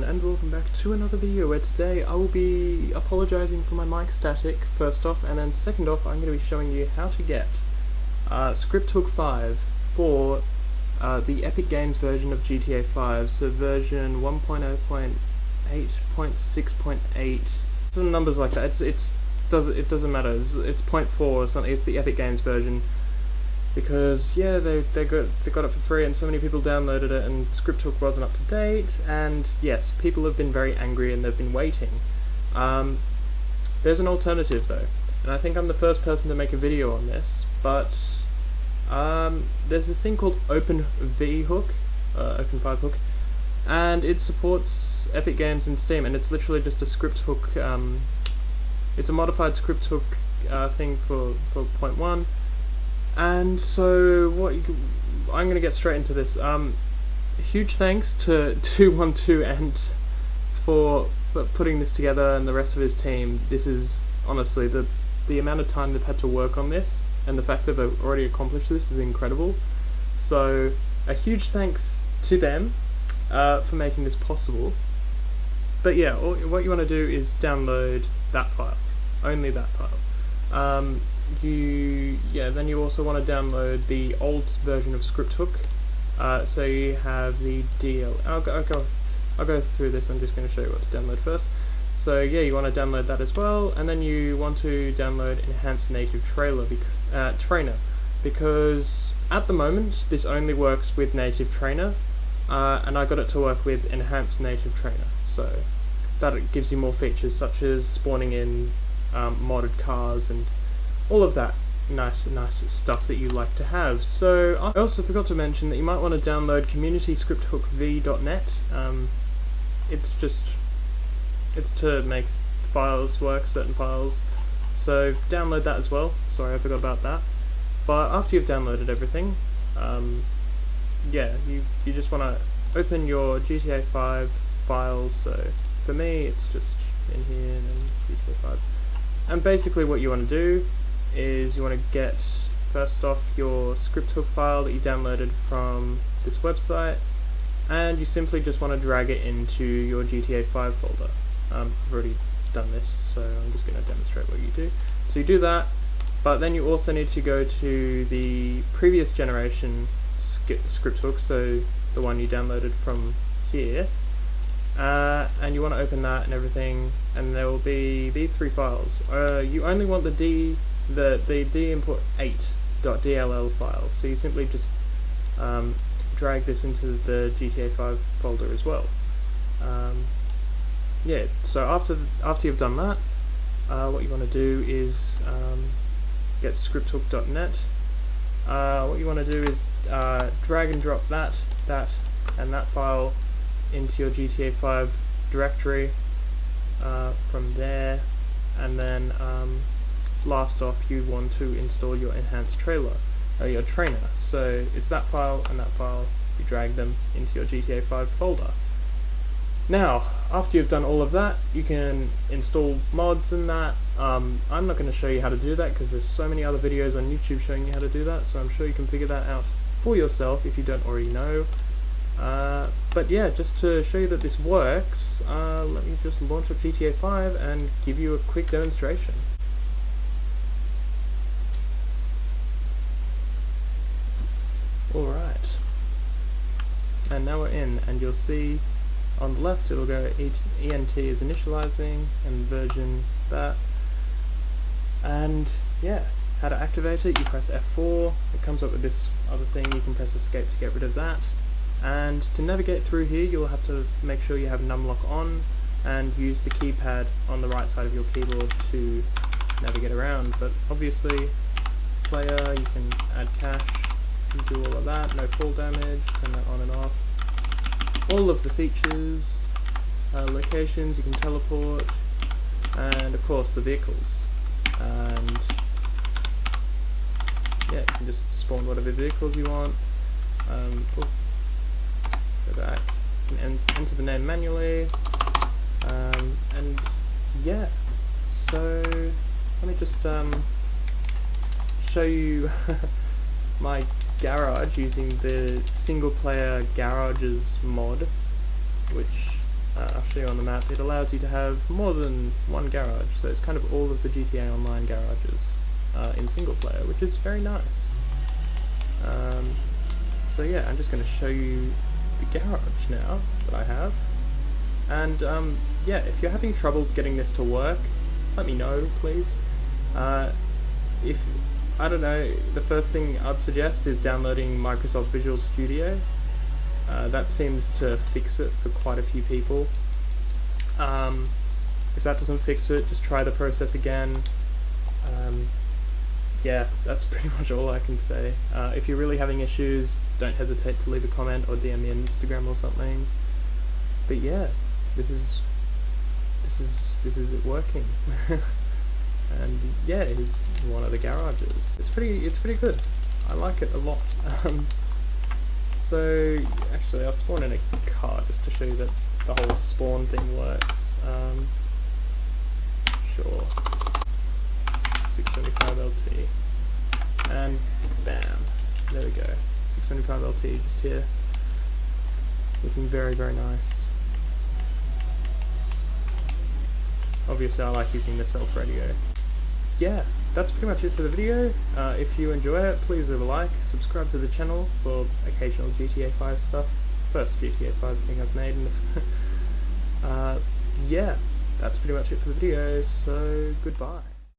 and welcome back to another video where today I will be apologising for my mic static first off, and then second off I'm going to be showing you how to get ScriptHookV for the Epic Games version of GTA 5, so version 1.0.8.6.8, some numbers like that. It doesn't matter, it's 0.4 or something, it's the Epic Games version. Because yeah, they got it for free, and so many people downloaded it, and ScriptHook wasn't up to date. And yes, people have been very angry, and they've been waiting. There's an alternative though, and I think I'm the first person to make a video on this. But there's this thing called OpenVHook, OpenVHook, and it supports Epic Games in Steam, and it's literally just a ScriptHook. It's a modified ScriptHook thing for 0.1. And so I'm going to get straight into this. Huge thanks to 212ent for putting this together, and the rest of his team. This is honestly the amount of time they've had to work on this, and the fact that they've already accomplished this is incredible. So a huge thanks to them for making this possible. But yeah, what you want to do is download that file, only that file. Then you also want to download the old version of ScriptHook. So you have the DL. I'll go through this. I'm just going to show you what to download first. So yeah, you want to download that as well, and then you want to download Enhanced Native Trainer, because at the moment this only works with Native Trainer, and I got it to work with Enhanced Native Trainer. So that it gives you more features such as spawning in modded cars and all of that nice stuff that you like to have. So I also forgot to mention that you might want to download community ScriptHookV.net. It's to make files work, certain files. So download that as well. Sorry, I forgot about that. But after you've downloaded everything, yeah, you just want to open your GTA 5 files. So for me, it's just in here and then GTA 5. And basically, what you want to do is you want to get first off your ScriptHook file that you downloaded from this website, and you simply just want to drag it into your GTA 5 folder. I've already done this, so I'm just going to demonstrate what you do. So you do that, but then you also need to go to the previous generation ScriptHook, so the one you downloaded from here, and you want to open that and everything, and there will be these three files. You only want the dimport8.dll files, so you simply just drag this into the GTA 5 folder as well. Yeah, so after you've done that, what you want to do is get scripthook.net. What you want to do is drag and drop that and that file into your GTA 5 directory from there, and then last off you want to install your enhanced your trainer. So it's that file and that file, you drag them into your GTA 5 folder. Now after you've done all of that, you can install mods and that. I'm not going to show you how to do that because there's so many other videos on YouTube showing you how to do that, so I'm sure you can figure that out for yourself if you don't already know. But yeah, just to show you that this works, let me just launch up GTA 5 and give you a quick demonstration. Alright, and now we're in, and you'll see on the left it'll go ENT is initializing and version that, and yeah, how to activate it, you press F4, it comes up with this other thing, you can press escape to get rid of that. And to navigate through here, you'll have to make sure you have numlock on and use the keypad on the right side of your keyboard to navigate around. But obviously, player, you can add cache, you do all of that, no fall damage, turn that on and off. All of the features, locations, you can teleport, and of course the vehicles. And yeah, you can just spawn whatever vehicles you want. Go back and enter the name manually, and yeah, so let me just show you my garage using the single player garages mod, which I'll show you on the map, it allows you to have more than one garage, so it's kind of all of the GTA Online garages in single player, which is very nice. So yeah, I'm just going to show you the garage now that I have, and yeah, if you're having troubles getting this to work, let me know, please. If, I don't know, the first thing I'd suggest is downloading Microsoft Visual Studio. That seems to fix it for quite a few people. If that doesn't fix it, just try the process again. Yeah, that's pretty much all I can say. If you're really having issues, don't hesitate to leave a comment or DM me on Instagram or something. But yeah, this is it working. And yeah, here's one of the garages. It's pretty good. I like it a lot. So actually, I'll spawn in a car just to show you that the whole spawn thing works. Sure. 675 LT. And bam. There we go. 675 LT just here. Looking very, very nice. Obviously I like using the self-radio. Yeah, that's pretty much it for the video. If you enjoy it, please leave a like, subscribe to the channel for occasional GTA 5 stuff. First GTA 5 thing I've made. Yeah, that's pretty much it for the video, so goodbye.